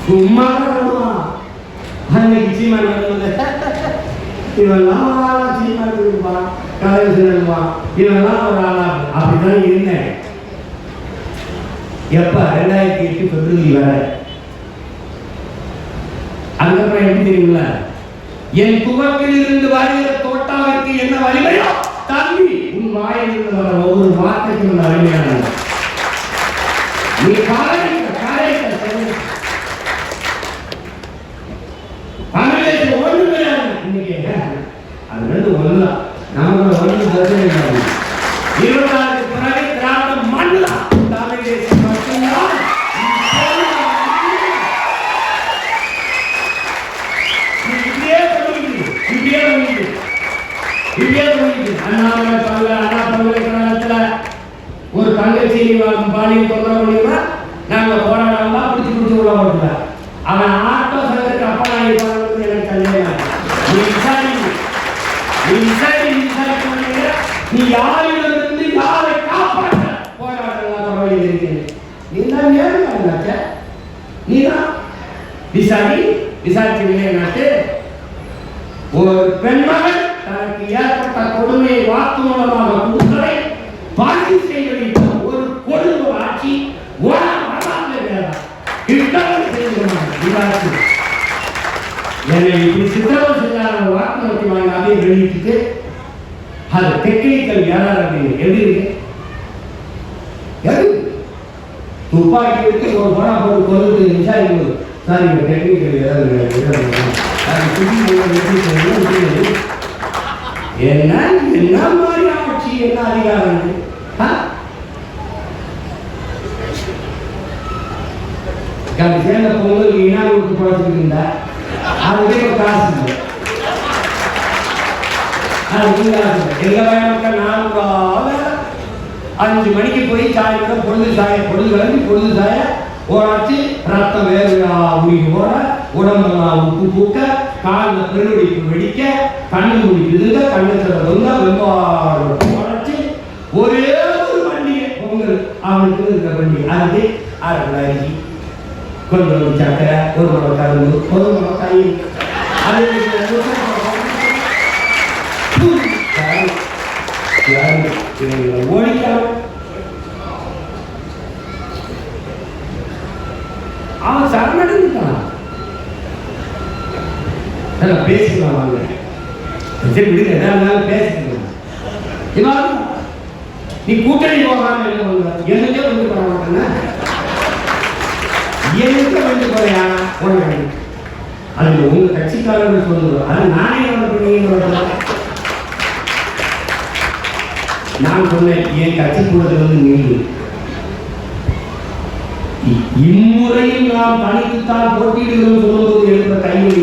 சும்மா அன்னைக்கு சீமான் இவெல்லாம் சீமான் இருப்பான், கலைஞர் இருப்பான், இவெல்லாம் ஒரு ஆளா அப்படிதான் இருந்தேன். எப்ப 2008 பிப்ரவரி வர. அதுக்கப்புறம் எப்படி தெரியுங்களா, என் துவக்கில் இருந்து வருகிற தோட்டாவிற்கு என்ன வலிமையோ தம்பி உன் வாயில் இருந்து வர ஒவ்வொரு வார்த்தைக்கும் உள்ள வலிமையான நீ ஒண்ணு கிடையாது. இன்னைக்கு அது ரெண்டு ஒண்ணுதான், நமக்கு ஒண்ணு பிரச்சனை இல்லை. 26 பிறகு திராவிட மண்ணுதான் தமிழ் தேசம் மட்டும்தான். அண்ணா பல்கலைக்கழகத்தில் ஒரு தங்கச்சி பாலியல் தொந்தரவு பண்ணினா நாங்கள் போராடலாம், பிடிச்சி உள்ள போட்டுல அவன் ஆட்டோ சங்கத்துக்கு அப்பா நான் எனக்கு கல்யாணம். நீ யாரிலிருந்து யாரை காப்பாற்ற போராடலாம் இருக்கிறேன். நீ தான் நேர்மையாச்ச, நீ தான் விசாரிக்கவில்லை. நாட்டு ஒரு பெண்மகள் தனக்கு ஏற்பட்ட கொடுமையை வாக்கு மூலமாக கொடுக்கலை பதிவு செய்ய வேண்டும். ஒரு கொடுமை ஆட்சி என்னை இப்படி சித்திரவதை செஞ்சாங்க வாக்குமூலத்தை வாங்கி அதை வெளியிட்டு அது டெக்னிக்கல் ஏறார் அப்படின்னு எப்படி இருக்கு. துப்பாக்கி எடுத்து ஒரு பணம் போட்டு கொண்டு விசாரிக்கும் சார் இங்க டெக்னிக்கல் என்ன என்ன மாதிரி ஆட்சி, என்ன அதிகாரம் சேர்ந்த பொங்கலுக்கு இனாவுக்கு குழந்தைட்டு இருந்தா அதுக்கே ஒரு காசு இல்லை. எங்க பயணம் 5 மணிக்கு போய் சாயந்தரம் பொழுது கிளம்பி பொழுது சாய ஓடாச்சு ரத்தம் வேறுவா உயிர் ஓட உடம்பெல்லாம் உப்பு பூக்க காலில் பெருவெடிப்பு வெடிக்க கண்ணு முடிக்குதுங்க கண்ணத்தில் வெம்பாடு ஓடாச்சு. ஒரே ஒரு பண்டிகை பொங்கல் அவனுக்கு இருக்கிற பண்டிகை அதுக்கு 1/2 அரிசி கொஞ்சம் சக்கரை ஒரு முறை கரும்பு ஒரு முறை காய் ஓடிக்காம அவன் சரணடைஞ்சிட்டான். பேசிக்கலாம் வாங்க சரி விடுங்க, எதாவது பேசிக்கலாம். நீ கூட்டணி போகாம என்னைக்கே வந்து போட மாட்டேன்னா எங்க வந்து போறியா உனக்கு அது உங்க கட்சிக்காரர்கள் சொல்லுவோம். அது நானே நான் சொன்னேன் என் கட்சி கூடத்தில் வந்து நீங்க இம்முறையும் நாம் தனித்துத்தான் போட்டியிடுகிறோம் சொல்லும்போது எழுந்த கையில்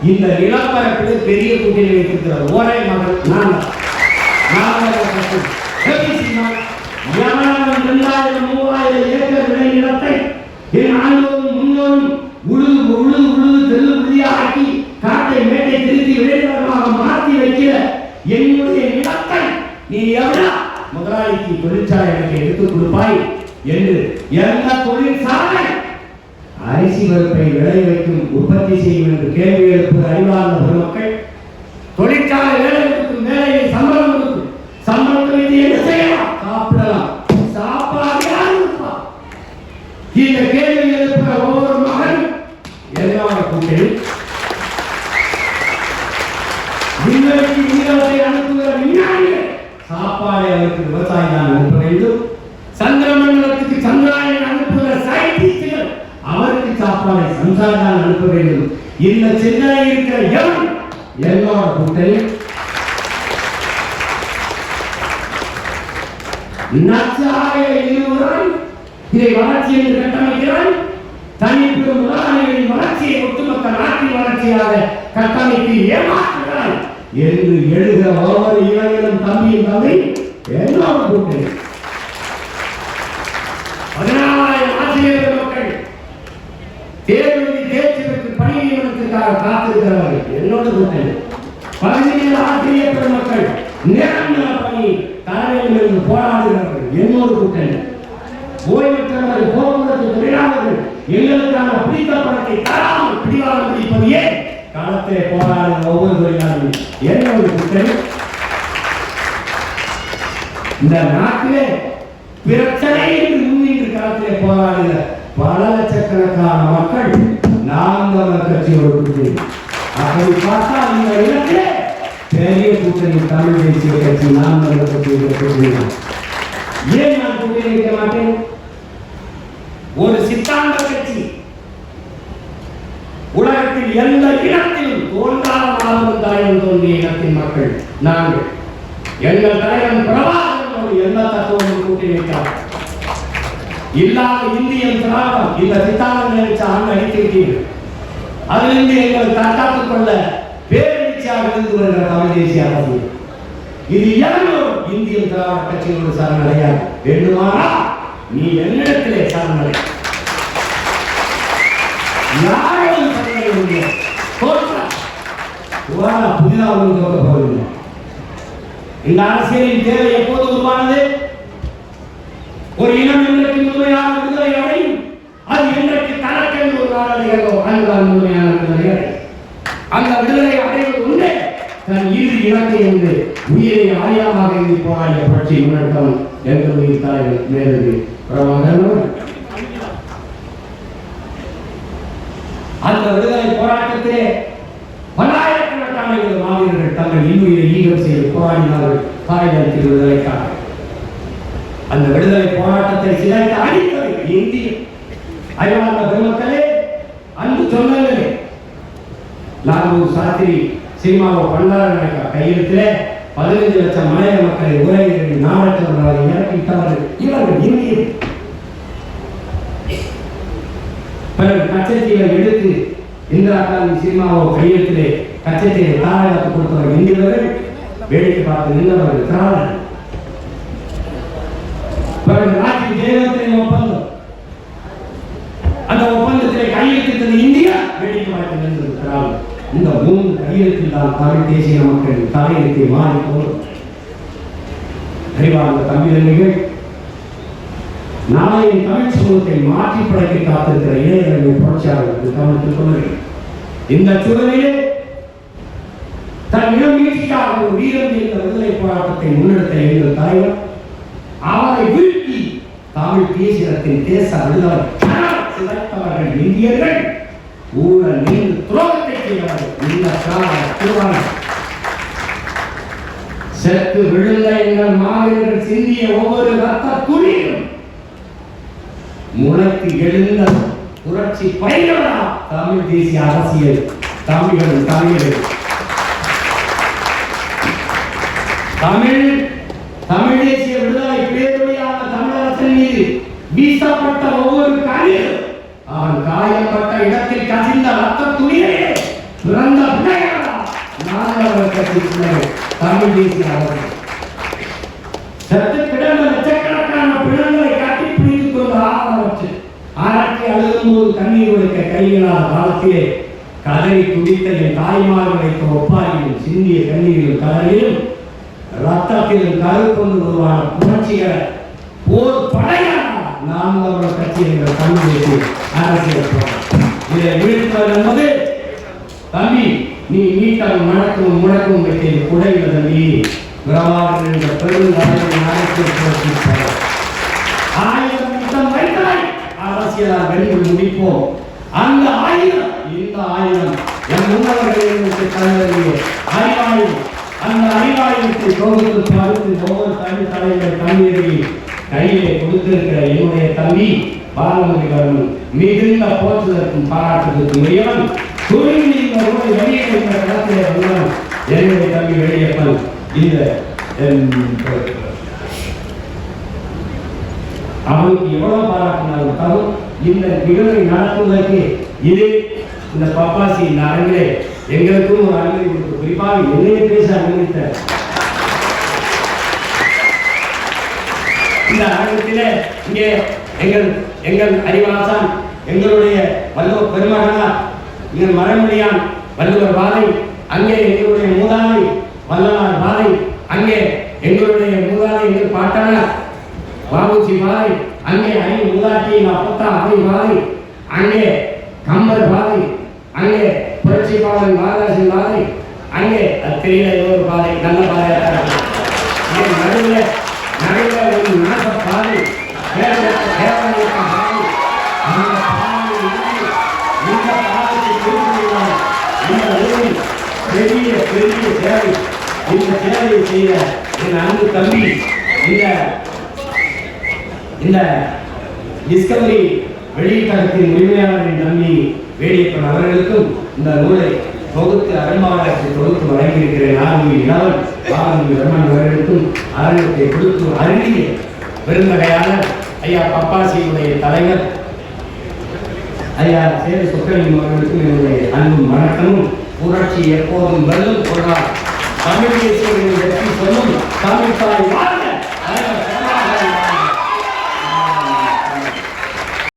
இந்த நிலப்பரப்பில் பெரிய கூட்டணி வைத்திருக்கிறார் ஒரே மகன் நான். எவனவன் 2000-3000 ஏக்கர் விளை நிலத்தை என் ஆண்டோரும் முன்னோரும் உழுது தெல்லு உறுதியாக்கி காட்டை மேட்டை திருத்தி விளைநிலமாக மாற்றி வைக்கிற என்னுடைய நிலத்தை நீ எவ்வளவு முதலாளிக்கு தொழிற்சாலை எனக்கு எடுத்துக் கொடுப்பாய் என்று எந்த தொழிற்சாலை அரிசி பருப்பை விளை வைக்கும் உற்பத்தி செய்யும் என்று கேள்வி எழுப்பும் அறிவார்ந்த பெருமக்கள் தொழிற்சாலை வேலை கொடுக்கும் வேலையை சம்பளம் கொடுக்கும் சம்பளத்தை வைத்து என்ன செய்யலாம்? சாப்பிடலாம். சாப்பாடு யார் கொடுப்பா? இந்த கேள்வி எழுப்புகிற ஒவ்வொரு மகன் எல்லா கூட்டணி விண்வெளிக்கு விண்கலத்தை அனுப்புகிற விஞ்ஞானிகள் சாப்பாடை அவருக்கு விவசாயம் தான் அனுப்ப வேண்டும். சந்திர மண்டலத்துக்கு சந்திராயன் அனுப்புகிற சயின்டிஸ்டுகள் அவருக்கு சாப்பாடை சம்சாரம் அனுப்ப வேண்டும். இந்த சிந்தனை இருக்கிற எவன் என்னோட கூட்டணி நச்சாய இருவரால் இதை வளர்ச்சி என்று கட்டமைக்கிறான். தனிப்பெரும் முதலாளிகளின் வளர்ச்சியை ஒட்டுமொத்த நாட்டின் வளர்ச்சியாக கட்டமைத்து ஏமாற்றுகிறான் என்று எழுதுகிற ஒவ்வொரு இளைஞனும் தம்பியும் தந்தை என்னோட கூட்டணி. 14,000 ஆசிரியர்கள் மக்கள் தேர்வு தேர்ச்சி கூட்டணி. பகுதியில் ஆசிரியர் பெருமக்கள் நிரந்தர பணி தலைமையிலிருந்து போராடுகிறார்கள், இன்னொரு கூட்டணி. ஓய்வற்றவர்கள், போக்குவரத்து தொழிலாளர்கள் எங்களுக்கான பிடித்த பணத்தை தராமல் பிடிவாதம் பிடிப்பது ஏன்? களத்திலே போராடுகிற ஒவ்வொரு தொழிலாளர்களும் என்ன ஒரு கூட்டணி? இந்த நாட்டிலே பிரச்சனை என்று முன்னின்று களத்திலே போராடுகிற பல லட்சக்கணக்கான மக்கள் நாம் தமிழர் கட்சியோடு கூட்டணி. அப்படி பார்த்தால் இந்த இடத்திலே பெரிய கூட்டணி தமிழ் தேசிய கட்சி, நாம் தமிழர் கட்சியோடு கூட்டணி. ஏன் நான் கூட்டணி வைக்க மாட்டேன்? ஒரு சித்தாந்த கட்சி உலகத்தில் எந்த இடத்திலும் தோன்றாத மாதம் தாயம் தோன்றிய இனத்தின் மக்கள் நாங்கள். எங்கள் தலைவன் பிரபாகரனோடு எந்த தத்துவமும் கூட்டணி வைத்தார் இல்லாத இந்தியன் திராவிடம் இந்த சித்தாந்தம் நினைச்ச ஆண்டு அடித்திருக்கீர்கள். அதிலிருந்து எங்கள் தற்காத்துக் கொள்ள பேரணிச்சியாக இருந்து வருகிற தமிழ் தேசிய அரசியல் இது எவ்வளோ இந்தியன் திராவிட கட்சிகளோடு சரணடையாது. வேண்டுமானால் நீ என்னிடத்திலே சரணடை. யாரும் சரணடைய முடியாது. புதிதாக போவதில்லை. இந்த அரசியலின் தேவை எப்போது உருவானது? ஒரு இனம் இன்றைக்கு முழுமையான விடுதலை அடையும். அது இன்றைக்கு தனக்கென்று ஒரு நாள் அடைகிறதோ அதுதான் முழுமையான விடுதலை அடையும். அந்த விடுதலை அடைவது உண்டே தன் இறுதி இலக்கை என்று உயிரை ஆயாமாக இருந்து போராடிய புரட்சி முன்னெடுத்தவன் எங்களுடைய தலைவர் மேலது பிரபாகரன். அந்த விடுதலை போராட்டத்திலே பல்லாயிரக்கணக்கான மாவீரர்கள் தங்கள் இன்னுயிரை ஈகம் செய்து போராடினார்கள் தாயகத்தின் விடுதலைக்காக. அந்த விடுதலை போராட்டத்தை சிதைத்து அடித்தது இந்திய அறிவார்ந்த பெருமக்களே, அன்பு சொந்தங்களே. லாகூர் சாஸ்திரி சினிமாவை பண்டாரநாயக்கா கையெழுத்திலே 15 லட்சம் மலைய மக்களை உரையிலிருந்து நாவற்றவர்களை இறக்கிவிட்டவர்கள் இவர்கள் இந்திய. பிறகு கச்சத்தீவை எடுத்து இந்திரா காந்தி சினிமாவை கையெழுத்திலே கச்சத்தீவை தாராளத்து கொடுத்தவர் இந்தியவர்கள், வேடிக்கை பார்த்து நின்றவர்கள் திராவிடர்கள். பிறகு ராஜீவ் ஜெயலலிதா ஒப்பந்தம், அந்த ஒப்பந்தத்திலே கையெழுத்திட்டது இந்தியா, வேடிக்கை பார்த்து நின்றது திராவிடர். இந்த 3 கையெழுத்தில் தான் தமிழ் தேசிய மக்களின் தலையெழுத்தை மாறிப்போம். அறிவார்ந்த தமிழர்கள் நாளைய தமிழ் சமூகத்தை மாற்றி படைக்க காத்திருக்கிற இளைஞர்கள் புரட்சியாளர்கள் கவனத்தில் கொள்ளுங்கள். இந்த சூழலிலே தன் இனம் மீட்சிக்காக ஒரு வீரம் என்ற விடுதலை போராட்டத்தை முன்னெடுத்த எங்கள் தலைவர் அவரை வீழ்த்தி தமிழ் தேசியத்தின் தேச விடுதலை சிதைத்தவர்கள் இந்தியர்கள், ஊழல் நீண்டு துரோகத்தை செய்தவர்கள் இந்த திருவாரூர் செத்து விழுந்த எங்கள் மாவீரர்கள் சிந்திய ஒவ்வொரு ரத்த துளியிலும் முளைத்து எழுந்த புரட்சி பயிர்களா தமிழ் தேசிய அரசியல். தமிழர்கள் தமிழ் தேசிய விடுதலை பேரொழியான தமிழரசன் மீது வீசப்பட்ட ஒவ்வொரு கண்ணீர் அவன் காயப்பட்ட இடத்தில் கசிந்த ரத்த துளியே பிறந்த பிள்ளைகளா நாங்கள் கட்சி பிள்ளைகள் தமிழ் தேசிய அரசியல். செத்து கிடந்த லட்சக்கணக்கான பிணங்களை கட்டி பிடித்துக் கொண்டு ஆராய்ச்சி அழுகும்போது கண்ணீர் உடைக்க கைகளால் காலத்திலே கதறி துடித்த என் தாய்மார் வைத்த ஒப்பாரியும் சிந்திய கண்ணீரிலும் கதறிலும் ரத்தத்திலும் கருக்கொண்டு உருவான புரட்சிகர போர் படையாக நாம் தமிழர் கட்சி என்ற தமிழ் தேசிய அரசியல் இதை வீழ்த்துவது என்பது தம்பி நீ நீட்டம் மணக்கும் முழக்கும் வைத்தது குடையில் தம்பி பிரபாகரன் என்ற பெருந்தலைவரின் அரசியல் புரட்சி 1000 நிமிடம் வைத்தாய் அரசியலால் வென்று முடிப்போம். அந்த 1000 இந்த 1000 என் முன்னவர்களுக்கு தலைவர்களே அறிவாயுதம். அந்த அறிவாயுதத்தை தொகுத்து பருத்து ஒவ்வொரு தமிழ் தலைவர் தண்ணீரை கையிலே கொடுத்திருக்கிற என்னுடைய தம்பி பாலமுருகன் மிகுந்த போற்றுதற்கும் பாராட்டுவதற்கும் உரியவன். துணிந்து இந்த ஊரை வெளியேற்ற களத்திலே வந்தவன் என்னுடைய தம்பி வெளியப்பன். இந்த அவனுக்கு எவ்வளவு பாராட்டினாலும் தரும் இந்த நிகழ்வை நடத்துவதற்கு இது இந்த பப்பாசி இந்த அரங்கிலே எங்களுக்கும் ஒரு அனுமதி கொடுத்து குறிப்பாக என்னையே பேச அனுமதித்த இந்த அரங்கத்திலே இங்கே எங்கள் அறிவாசான் எங்களுடைய வள்ளுவர் பெருமகனார் எங்கள் மரமொழியான் வள்ளுவர் வாதை அங்கே எங்களுடைய மூதாதை வல்லலார் பாதை, அங்கே எங்களுடைய மூதாதை எங்கள் பாட்டனார் பாபுஜி பாதை, அங்கே மூதாட்டியின் அப்பத்தா அவை பாதை, அங்கே கம்பர் பாதை, அங்கே புரட்சி பாதை மகாராஜி பாதை, அங்கே தெரியல ஒரு பாதை நல்ல பாதையாக நடுவில் ஒரு நாச பாதை பெரிய பெரிய சேவை. இந்த சேவையை செய்த என் அன்பு தம்பி இந்த டிஸ்கவரி வெளியீட்டகத்தின் உரிமையாளரின் தம்பி வேடியப்பன் அவர்களுக்கும் இந்த நூலை தொகுத்து அரும்பாளருக்கு தொகுத்து வழங்கியிருக்கிற இளவன் பிரம்மன் அவர்களுக்கும் ஆரோக்கியத்தை கொடுத்து அருகிய பெருந்தகையாளர் ஐயா பப்பாசியுடைய தலைவர் ஐயா சேர சொக்கலிங்கம் அவர்களுக்கும் என்னுடைய அன்பும் வணக்கமும். புரட்சி எப்போதும் வெல்லும் கொள்ளார். தமிழ் தேசியங்களின் வெற்றி சொல்லும் தமிழ் தாய்